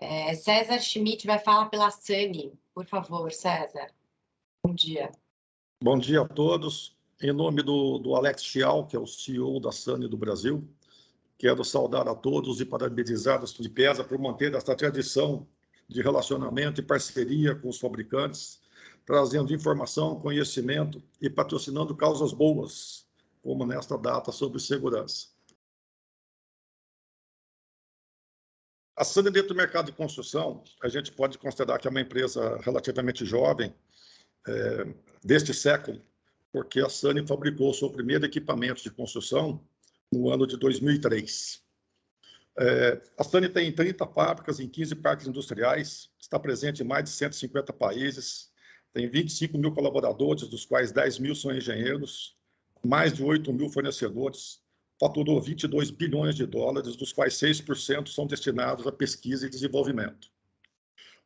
César Schmidt vai falar pela SANY. Por favor, César. Bom dia. Bom dia a todos. Em nome do Alex Chial, que é o CEO da SANY do Brasil, quero saudar a todos e parabenizar a Studipesa por manter esta tradição de relacionamento e parceria com os fabricantes, trazendo informação, conhecimento e patrocinando causas boas, como nesta data sobre segurança. A SANY, dentro do mercado de construção, a gente pode considerar que é uma empresa relativamente jovem, deste século, porque a SANY fabricou seu primeiro equipamento de construção no ano de 2003. A SANY tem 30 fábricas em 15 parques industriais, está presente em mais de 150 países, tem 25 mil colaboradores, dos quais 10 mil são engenheiros, mais de 8 mil fornecedores, faturou 22 bilhões de dólares, dos quais 6% são destinados a pesquisa e desenvolvimento.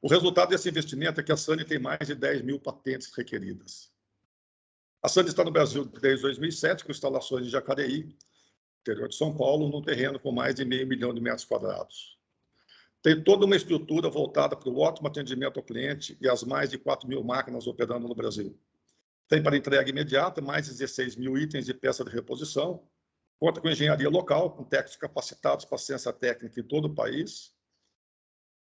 O resultado desse investimento é que a SANY tem mais de 10 mil patentes requeridas. A SANY está no Brasil desde 2007, com instalações em Jacareí, interior de São Paulo, num terreno com mais de meio milhão de metros quadrados. Tem toda uma estrutura voltada para o ótimo atendimento ao cliente e as mais de 4 mil máquinas operando no Brasil. Tem para entrega imediata mais de 16 mil itens de peça de reposição, conta com engenharia local, com técnicos capacitados para assistência técnica em todo o país,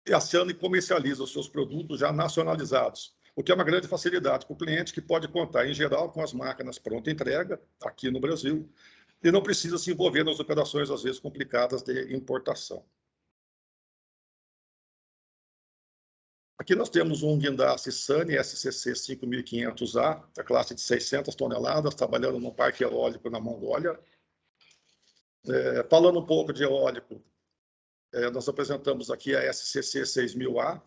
e a SANY comercializa os seus produtos já nacionalizados, o que é uma grande facilidade para o cliente, que pode contar, em geral, com as máquinas pronta entrega, aqui no Brasil, e não precisa se envolver nas operações, às vezes, complicadas de importação. Aqui nós temos um guindaste SANY SCC 5500A, da classe de 600 toneladas, trabalhando num parque eólico na Mongólia. Falando um pouco de eólico, nós apresentamos aqui a SCC 6000A,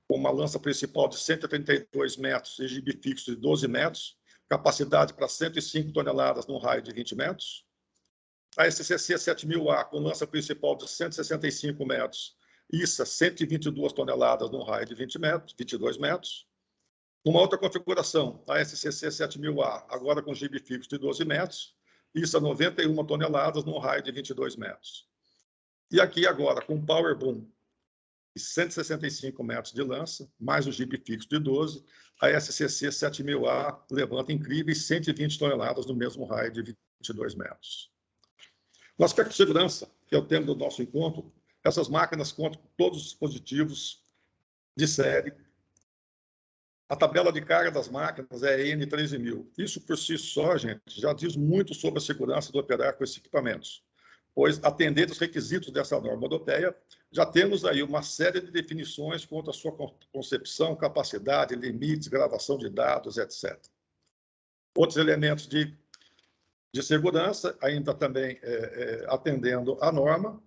com uma lança principal de 132 metros e gibe fixo de 12 metros, capacidade para 105 toneladas num raio de 20 metros. A SCC 7000A, com lança principal de 165 metros, ISA 122 toneladas num raio de 22 metros. Numa outra configuração, a SCC 7000A, agora com gibe fixo de 12 metros, ISA 91 toneladas num raio de 22 metros. E aqui agora, com Power Boom, 165 metros de lança, mais o gibe fixo de 12, a SCC 7000A levanta incríveis 120 toneladas no mesmo raio de 22 metros. No aspecto de segurança, que é o tema do nosso encontro, essas máquinas contam com todos os dispositivos de série. A tabela de carga das máquinas é N13000. Isso, por si só, gente, já diz muito sobre a segurança de operar com esses equipamentos, pois, atendendo os requisitos dessa norma europeia, já temos aí uma série de definições quanto à sua concepção, capacidade, limites, gravação de dados, etc. Outros elementos de segurança, ainda também atendendo à norma,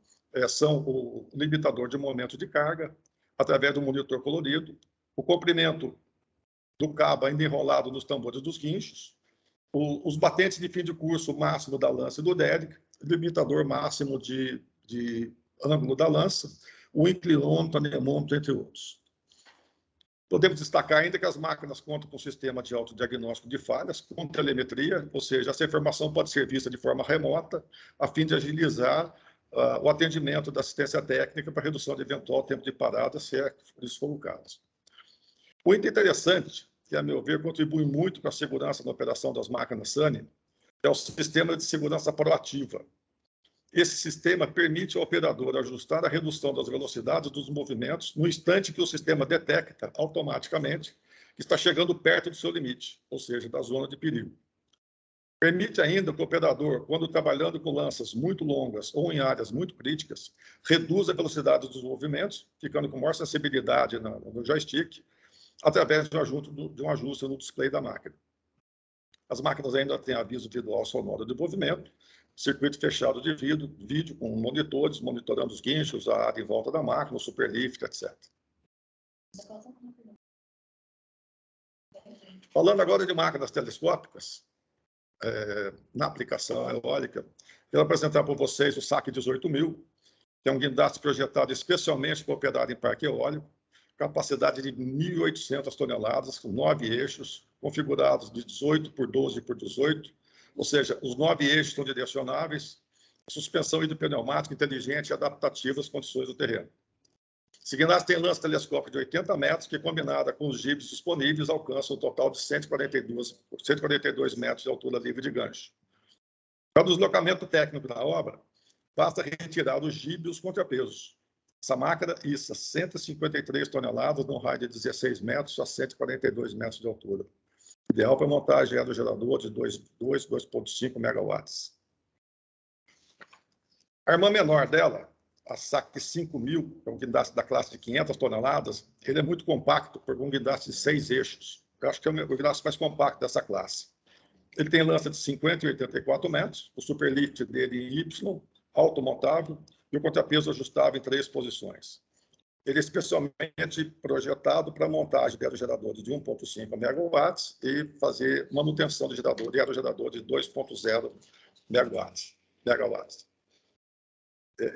são o limitador de momento de carga, através do monitor colorido, o comprimento do cabo ainda enrolado nos tambores dos guinchos, os batentes de fim de curso máximo da lança e do derrick, limitador máximo de ângulo da lança, o inclinômetro, anemômetro, entre outros. Podemos destacar ainda que as máquinas contam com um sistema de autodiagnóstico de falhas, com telemetria, ou seja, essa informação pode ser vista de forma remota, a fim de agilizar o atendimento da assistência técnica para redução de eventual tempo de parada, se isso for o caso. O item interessante, que, a meu ver, contribui muito para a segurança na operação das máquinas SANY, é o sistema de segurança proativa. Esse sistema permite ao operador ajustar a redução das velocidades dos movimentos no instante que o sistema detecta automaticamente que está chegando perto do seu limite, ou seja, da zona de perigo. Permite ainda que o operador, quando trabalhando com lanças muito longas ou em áreas muito críticas, reduza a velocidade dos movimentos, ficando com maior sensibilidade no joystick, através de um ajuste no display da máquina. As máquinas ainda têm aviso visual sonoro de movimento, circuito fechado de vídeo com monitores, monitorando os guinchos, a área em volta da máquina, o superlift, etc. Falando agora de máquinas telescópicas, na aplicação eólica, quero apresentar para vocês o SAC 18000, que é um guindaste projetado especialmente para operar em parque eólico, capacidade de 1.800 toneladas, com 9 eixos, configurados de 18 por 12 por 18, ou seja, os 9 eixos são direcionáveis, suspensão hidropneumática inteligente e adaptativa às condições do terreno. Esse guindaste tem lança telescópico de 80 metros, que, combinada com os jibes disponíveis, alcança um total de 142 metros de altura livre de gancho. Para o deslocamento técnico da obra, basta retirar os jibes e os contrapesos. Essa máquina issa 153 toneladas num raio de 16 metros a 142 metros de altura. Ideal para montagem aerogerador de 2,5 megawatts. A irmã menor dela, a SAC 5000, que é um guindaste da classe de 500 toneladas, ele é muito compacto, por um guindaste de 6 eixos. Eu acho que é o guindaste mais compacto dessa classe. Ele tem lança de 50 e 84 metros, o superlift dele em Y, automontável, e o contrapeso ajustável em 3 posições. Ele é especialmente projetado para montagem de aerogeradores de 1,5 megawatts e fazer manutenção de aerogerador de 2,0 megawatts.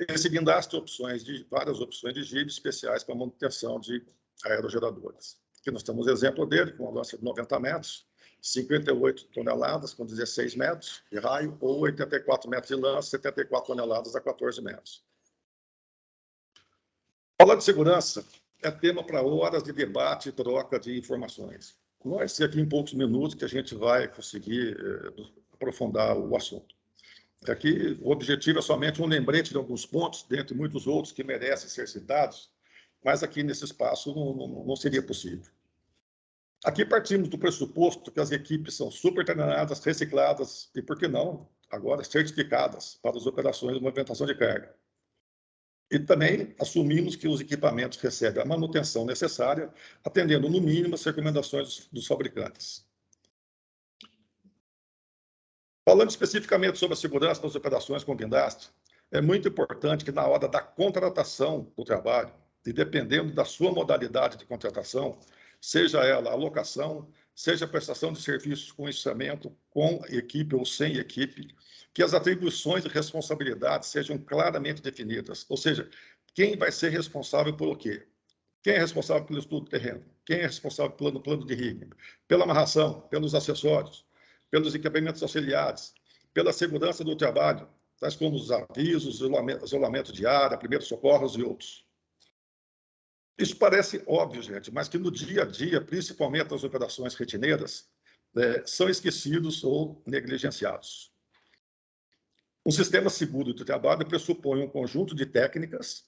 Esse guindaste tem várias opções de jibes especiais para manutenção de aerogeradores. Aqui nós temos exemplo dele, com uma lança de 90 metros, 58 toneladas, com 16 metros de raio, ou 84 metros de lança, 74 toneladas a 14 metros. Falar de segurança é tema para horas de debate e troca de informações. Não vai ser aqui em poucos minutos que a gente vai conseguir aprofundar o assunto. Aqui, o objetivo é somente um lembrete de alguns pontos, dentre muitos outros que merecem ser citados, mas aqui nesse espaço não seria possível. Aqui partimos do pressuposto que as equipes são super treinadas, recicladas e, por que não, agora certificadas para as operações de movimentação de carga. E também assumimos que os equipamentos recebem a manutenção necessária, atendendo, no mínimo, as recomendações dos fabricantes. Falando especificamente sobre a segurança das operações com guindaste, é muito importante que, na hora da contratação do trabalho, e dependendo da sua modalidade de contratação, seja ela a locação, seja a prestação de serviços com instrumento, com equipe ou sem equipe, que as atribuições e responsabilidades sejam claramente definidas. Ou seja, quem vai ser responsável por o quê? Quem é responsável pelo estudo do terreno? Quem é responsável pelo plano de rigging? Pela amarração, pelos acessórios, pelos equipamentos auxiliares, pela segurança do trabalho, tais como os avisos, isolamento de área, primeiros socorros e outros. Isso parece óbvio, gente, mas que no dia a dia, principalmente nas operações retineiras, são esquecidos ou negligenciados. Um sistema seguro de trabalho pressupõe um conjunto de técnicas,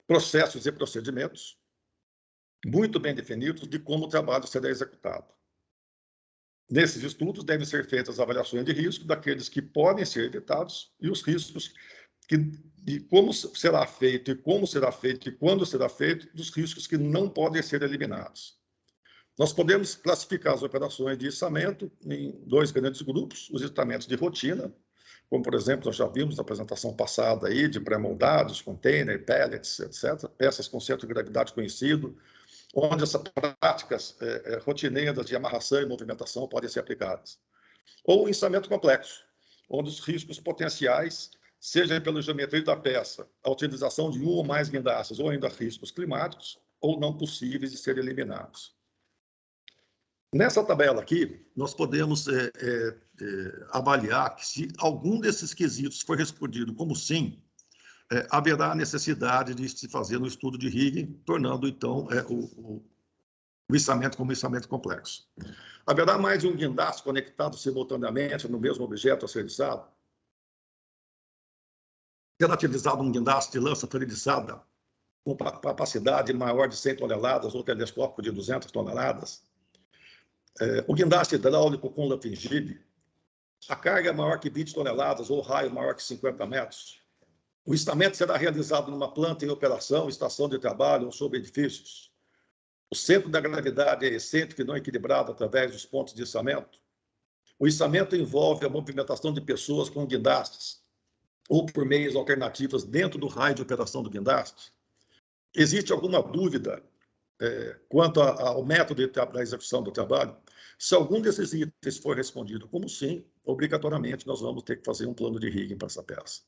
processos e procedimentos muito bem definidos de como o trabalho será executado. Nesses estudos, devem ser feitas avaliações de risco daqueles que podem ser evitados e os riscos de como será feito e como será feito e quando será feito, dos riscos que não podem ser eliminados. Nós podemos classificar as operações de içamento em 2 grandes grupos: os içamentos de rotina, como, por exemplo, nós já vimos na apresentação passada aí, de pré-moldados, container, pellets, etc., peças com centro de gravidade conhecido, onde essas práticas rotineiras de amarração e movimentação podem ser aplicadas. Ou o içamento complexo, onde os riscos potenciais, seja pela geometria da peça, a utilização de um ou mais guindastes, ou ainda riscos climáticos, ou não possíveis de serem eliminados. Nessa tabela aqui, nós podemos avaliar que, se algum desses quesitos for respondido como sim, haverá necessidade de se fazer um estudo de rigging, tornando, então, o içamento como içamento complexo. Haverá mais de um guindaste conectado simultaneamente no mesmo objeto a ser içado? Será utilizado um guindaste de lança treliçada com capacidade maior de 100 toneladas ou telescópico de 200 toneladas? O guindaste hidráulico com lampingide, a carga é maior que 20 toneladas ou raio maior que 50 metros? O içamento será realizado numa planta em operação, estação de trabalho ou sobre edifícios? O centro da gravidade é excêntrico e não equilibrado através dos pontos de içamento? O içamento envolve a movimentação de pessoas com guindastes ou por meios alternativos dentro do raio de operação do guindaste? Existe alguma dúvida quanto ao método da execução do trabalho? Se algum desses itens for respondido como sim, obrigatoriamente nós vamos ter que fazer um plano de rigging para essa peça.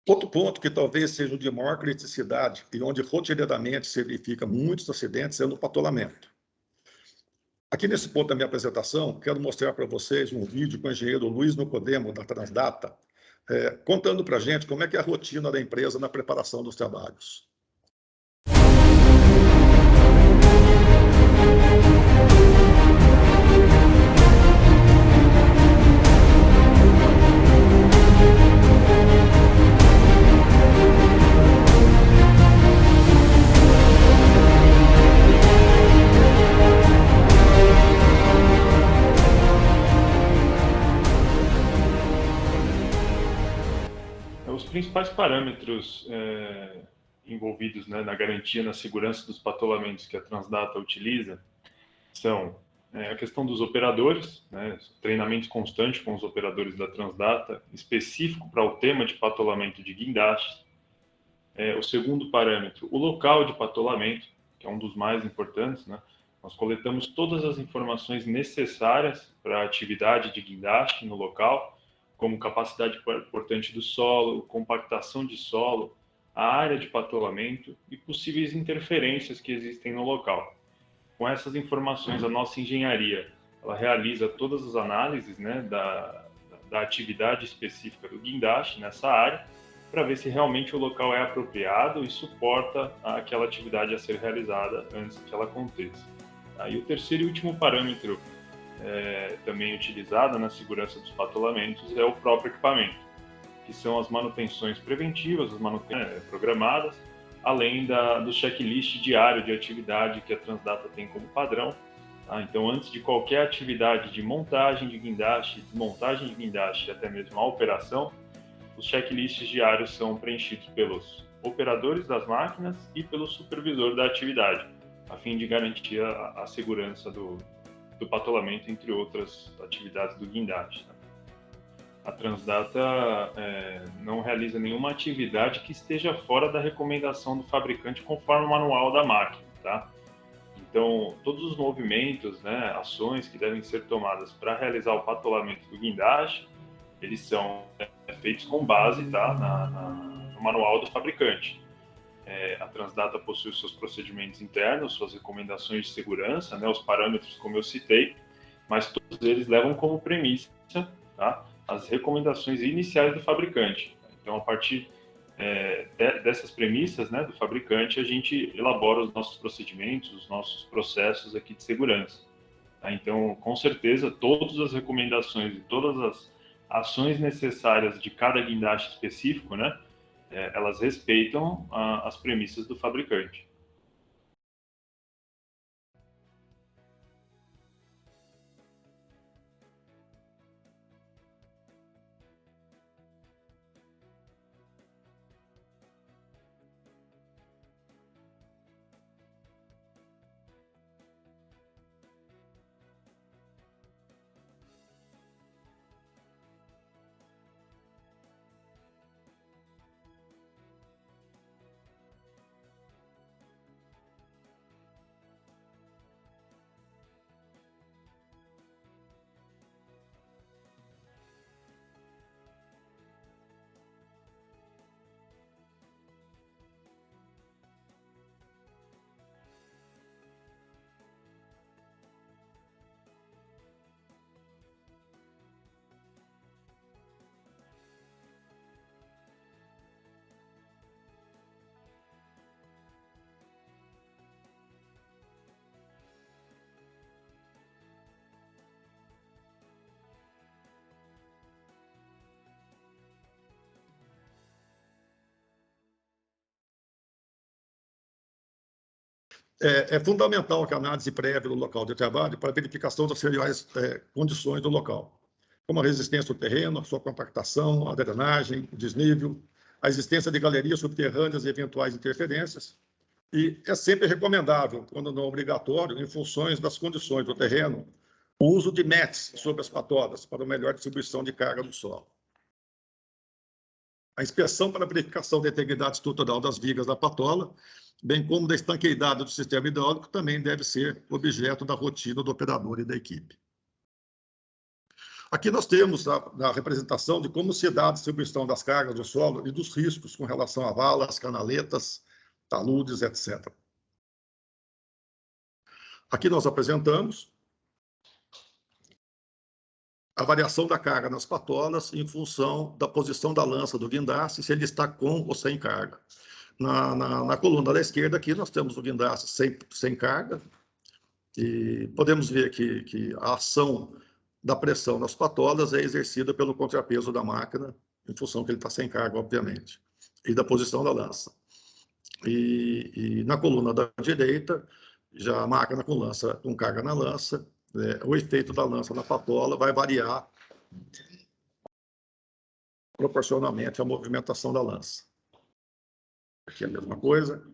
Outro ponto que talvez seja o de maior criticidade e onde rotineiramente se verifica muitos acidentes é no patolamento. Aqui nesse ponto da minha apresentação, quero mostrar para vocês um vídeo com o engenheiro Luiz Nicodemo, da Transdata, contando para a gente como é que é a rotina da empresa na preparação dos trabalhos. Os principais parâmetros envolvidos, né, na garantia, na segurança dos patolamentos que a Transdata utiliza são a questão dos operadores, né, treinamento constante com os operadores da Transdata, específico para o tema de patolamento de guindastes. O segundo parâmetro, o local de patolamento, que é um dos mais importantes, né? Nós coletamos todas as informações necessárias para a atividade de guindaste no local, como capacidade portante do solo, compactação de solo, a área de patolamento e possíveis interferências que existem no local. Com essas informações, a nossa engenharia ela realiza todas as análises, né, da atividade específica do guindaste nessa área, para ver se realmente o local é apropriado e suporta aquela atividade a ser realizada antes que ela aconteça. E o terceiro e último parâmetro também utilizado na segurança dos patolamentos é o próprio equipamento, que são as manutenções preventivas, as manutenções programadas, além do checklist diário de atividade que a Transdata tem como padrão. Então, antes de qualquer atividade de montagem de guindaste, desmontagem de guindaste, até mesmo a operação, os checklists diários são preenchidos pelos operadores das máquinas e pelo supervisor da atividade, a fim de garantir a segurança do patolamento, entre outras atividades do guindaste. A Transdata não realiza nenhuma atividade que esteja fora da recomendação do fabricante conforme o manual da máquina, tá? Então, todos os movimentos, né, ações que devem ser tomadas para realizar o patolamento do guindaste, eles são feitos com base, tá, no manual do fabricante. A Transdata possui seus procedimentos internos, suas recomendações de segurança, né, os parâmetros como eu citei, mas todos eles levam como premissa, tá, as recomendações iniciais do fabricante. Então, a partir dessas premissas, né, do fabricante, a gente elabora os nossos procedimentos, os nossos processos aqui de segurança. Tá? Então, com certeza, todas as recomendações e todas as ações necessárias de cada guindaste específico, né, elas respeitam as premissas do fabricante. É fundamental que a análise prévia do local de trabalho para a verificação das reais condições do local, como a resistência do terreno, a sua compactação, a drenagem, o desnível, a existência de galerias subterrâneas e eventuais interferências. E é sempre recomendável, quando não obrigatório, em funções das condições do terreno, o uso de METs sobre as patolas para uma melhor distribuição de carga do solo. A inspeção para verificação da integridade estrutural das vigas da patola, bem como da estanqueidade do sistema hidráulico, também deve ser objeto da rotina do operador e da equipe. Aqui nós temos a representação de como se dá a distribuição das cargas do solo e dos riscos com relação a valas, canaletas, taludes, etc. Aqui nós apresentamos a variação da carga nas patolas em função da posição da lança do guindaste, se ele está com ou sem carga. Na coluna da esquerda aqui nós temos o guindaste sem carga, e podemos ver que a ação da pressão nas patolas é exercida pelo contrapeso da máquina, em função que ele está sem carga, obviamente, e da posição da lança. E na coluna da direita, já a máquina com carga na lança, o efeito da lança na patola vai variar proporcionalmente à movimentação da lança. Aqui é a mesma coisa.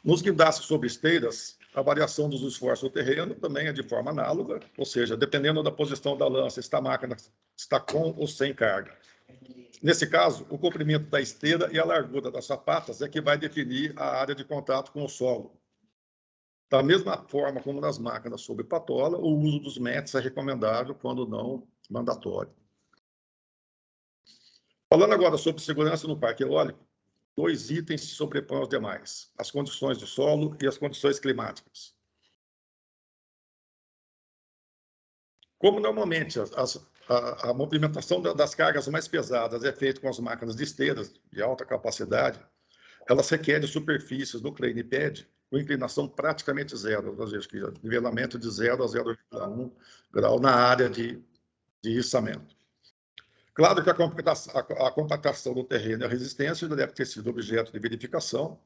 Nos guindastes sobre esteiras, a variação dos esforços do terreno também é de forma análoga, ou seja, dependendo da posição da lança, se a máquina está com ou sem carga. Nesse caso, o comprimento da esteira e a largura das sapatas é que vai definir a área de contato com o solo. Da mesma forma como nas máquinas sobre patola, o uso dos METs é recomendável, quando não mandatório. Falando agora sobre segurança no parque eólico, 2 itens se sobrepõem aos demais: as condições de solo e as condições climáticas. Como normalmente a movimentação das cargas mais pesadas é feita com as máquinas de esteiras de alta capacidade, elas requerem superfícies no crane pad com inclinação praticamente zero, ou seja, nivelamento de 0 a 0,1 grau na área de içamento. Claro que a compactação do terreno e a resistência já deve ter sido objeto de verificação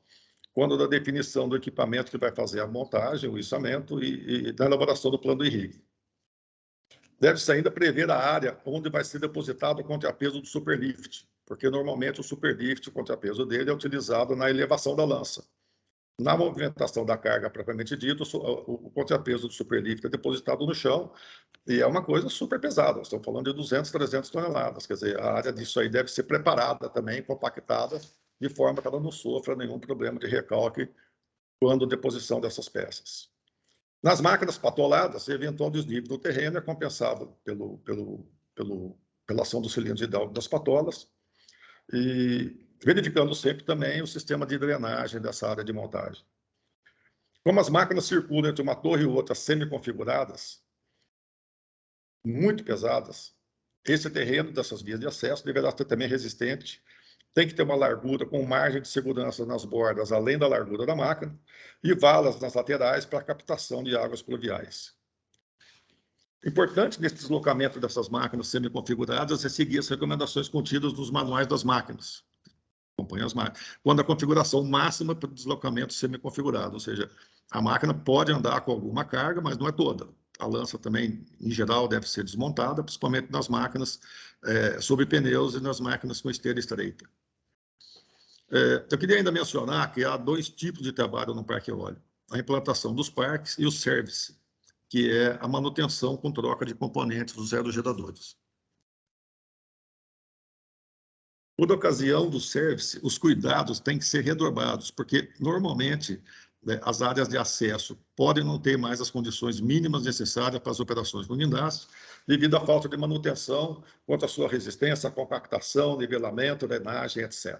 quando da definição do equipamento que vai fazer a montagem, o içamento e da elaboração do plano de irrigue. Deve-se ainda prever a área onde vai ser depositado o contrapeso do superlift, porque normalmente o superlift, o contrapeso dele, é utilizado na elevação da lança. Na movimentação da carga propriamente dita, o contrapeso do superlift é depositado no chão e é uma coisa super pesada. Estamos falando de 200, 300 toneladas. Quer dizer, a área disso aí deve ser preparada também, compactada, de forma que ela não sofra nenhum problema de recalque quando deposição dessas peças. Nas máquinas patoladas, o eventual desnível do terreno é compensado pela ação do cilindro hidráulico das patolas, e verificando sempre também o sistema de drenagem dessa área de montagem. Como as máquinas circulam entre uma torre e outra semi-configuradas, muito pesadas, esse terreno dessas vias de acesso deverá ser também resistente, tem que ter uma largura com margem de segurança nas bordas, além da largura da máquina, e valas nas laterais para captação de águas pluviais. Importante nesse deslocamento dessas máquinas semi-configuradas é seguir as recomendações contidas nos manuais das máquinas. Acompanhe as máquinas. Quando a configuração máxima para o deslocamento semi-configurado, ou seja, a máquina pode andar com alguma carga, mas não é toda. A lança também, em geral, deve ser desmontada, principalmente nas máquinas sob pneus e nas máquinas com esteira estreita. Eu queria ainda mencionar que há 2 tipos de trabalho no parque eólico: a implantação dos parques e o service, que é a manutenção com troca de componentes dos aerogeradores. Por ocasião do service, os cuidados têm que ser redobrados, porque, normalmente, as áreas de acesso podem não ter mais as condições mínimas necessárias para as operações com guindaste, devido à falta de manutenção, quanto à sua resistência, compactação, nivelamento, drenagem, etc.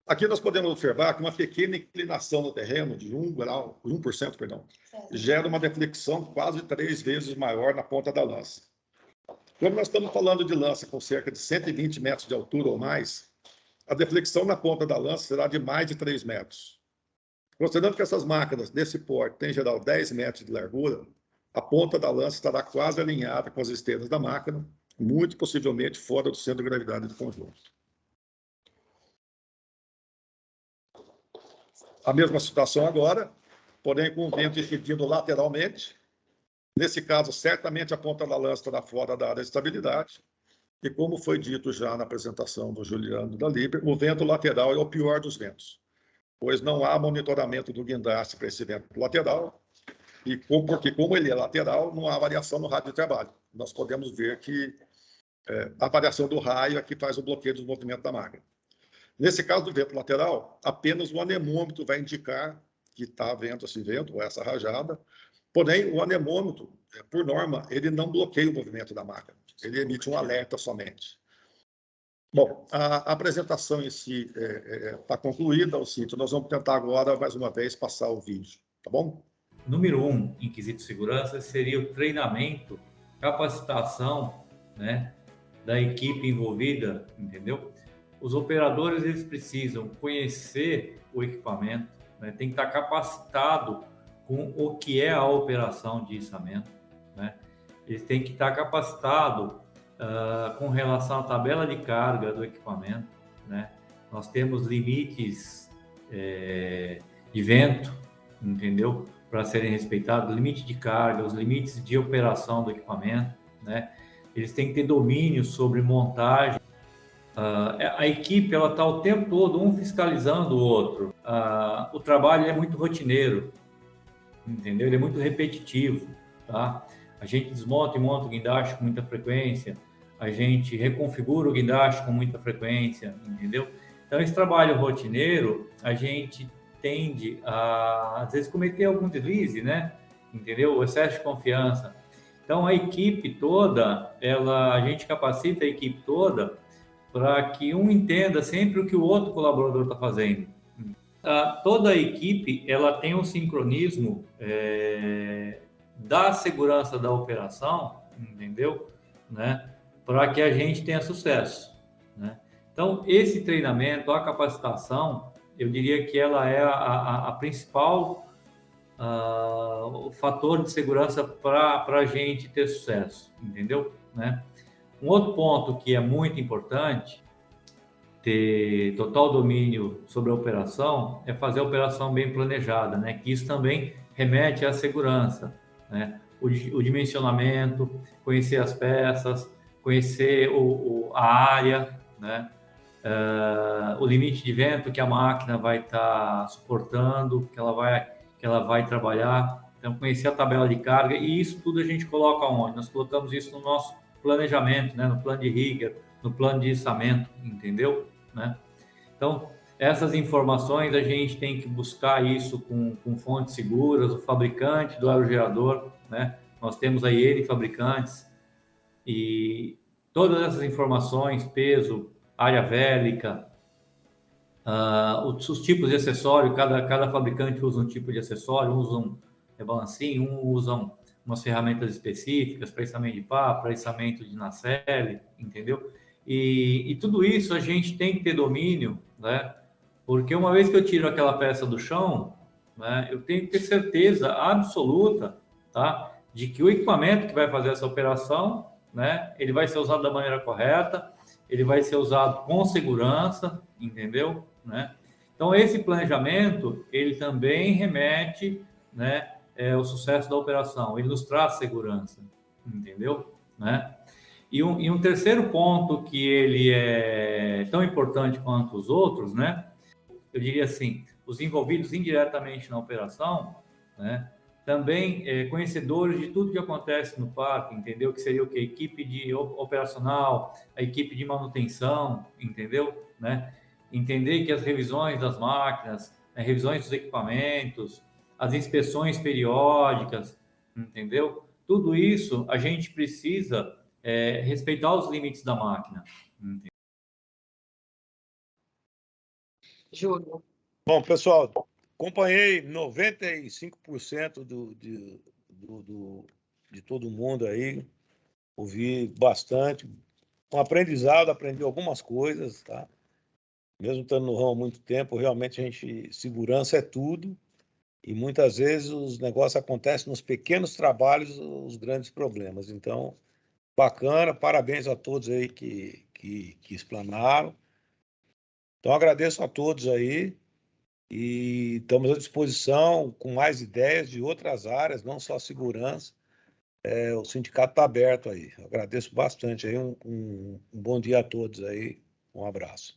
Aqui nós podemos observar que uma pequena inclinação no terreno de 1%, gera uma deflexão quase 3 vezes maior na ponta da lança. Como nós estamos falando de lança com cerca de 120 metros de altura ou mais, a deflexão na ponta da lança será de mais de 3 metros. Considerando que essas máquinas desse porte têm, em geral, 10 metros de largura, a ponta da lança estará quase alinhada com as esteiras da máquina, muito possivelmente fora do centro de gravidade do conjunto. A mesma situação agora, porém com o vento incidindo lateralmente. Nesse caso, certamente a ponta da lança estará fora da área de estabilidade. E como foi dito já na apresentação do Juliano da Liber, o vento lateral é o pior dos ventos, pois não há monitoramento do guindaste para esse vento lateral, porque como ele é lateral, não há variação no raio de trabalho. Nós podemos ver que a variação do raio é que faz o bloqueio do movimento da máquina. Nesse caso do vento lateral, apenas o anemômetro vai indicar que está havendo esse vento, ou essa rajada. Porém, o anemômetro, por norma, ele não bloqueia o movimento da máquina. Ele emite um alerta somente. Bom, a apresentação em si está concluída, Alcito. Nós vamos tentar agora, mais uma vez, passar o vídeo, tá bom? número 1, em quesito segurança, seria o treinamento, capacitação, né, da equipe envolvida, entendeu? Os operadores, eles precisam conhecer o equipamento, né, tem que estar capacitado com o que é a operação de içamento, né? Eles têm que estar capacitado com relação à tabela de carga do equipamento, né? Nós temos limites de vento, entendeu? Para serem respeitados, limite de carga, os limites de operação do equipamento, né? Eles têm que ter domínio sobre montagem. A equipe, ela está o tempo todo um fiscalizando o outro. O trabalho é muito rotineiro, entendeu? Ele é muito repetitivo, tá? A gente desmonta e monta o guindaste com muita frequência, a gente reconfigura o guindaste com muita frequência, entendeu? Então, esse trabalho rotineiro, a gente tende a, às vezes, cometer algum deslize, né? Entendeu? O excesso de confiança. Então, a equipe toda, a gente capacita a equipe toda para que um entenda sempre o que o outro colaborador está fazendo. Toda a equipe, ela tem um sincronismo da segurança da operação, entendeu? Né? Para que a gente tenha sucesso, né? Então, esse treinamento, a capacitação, eu diria que ela é a principal o fator de segurança para a gente ter sucesso, entendeu? Né? Um outro ponto que é muito importante, ter total domínio sobre a operação, é fazer a operação bem planejada, né? Que isso também remete à segurança, né? O dimensionamento, conhecer as peças, conhecer a área, né? O limite de vento que a máquina vai estar suportando, que ela vai trabalhar. Então, conhecer a tabela de carga, e isso tudo a gente coloca onde? Nós colocamos isso no nosso planejamento, né? No plano de rigger, no plano de içamento, entendeu? Né? Então, essas informações a gente tem que buscar isso com fontes seguras, o fabricante do aerogerador, né? Nós temos aí N fabricantes, e todas essas informações, peso, área vélica, os tipos de acessório, cada fabricante usa um tipo de acessório, uns usam balancinho, uns usam umas ferramentas específicas para içamento de pá, para içamento de nacelle, entendeu? E tudo isso a gente tem que ter domínio, né? Porque uma vez que eu tiro aquela peça do chão, né, eu tenho que ter certeza absoluta, tá, de que o equipamento que vai fazer essa operação, né, ele vai ser usado da maneira correta, ele vai ser usado com segurança, entendeu? Né? Então, esse planejamento, ele também remete, né, ao sucesso da operação, ele nos traz segurança, entendeu? Né? E um terceiro ponto que ele é tão importante quanto os outros, né? Eu diria assim, os envolvidos indiretamente na operação, né? Também conhecedores de tudo que acontece no parque, entendeu? Que seria o quê? A equipe de operacional, a equipe de manutenção, entendeu? Né? Entender que as revisões das máquinas, revisões dos equipamentos, as inspeções periódicas, entendeu? Tudo isso a gente precisa respeitar os limites da máquina. Entendeu? Júlio. Bom, pessoal, acompanhei 95% de todo mundo aí, ouvi bastante, um aprendizado, aprendi algumas coisas, tá? Mesmo estando no ramo há muito tempo, realmente segurança é tudo, e muitas vezes os negócios acontecem nos pequenos trabalhos, os grandes problemas. Então, bacana, parabéns a todos aí que explanaram. Então, agradeço a todos aí. E estamos à disposição com mais ideias de outras áreas, não só segurança. O sindicato está aberto aí. Eu agradeço bastante aí. Um bom dia a todos aí. Um abraço.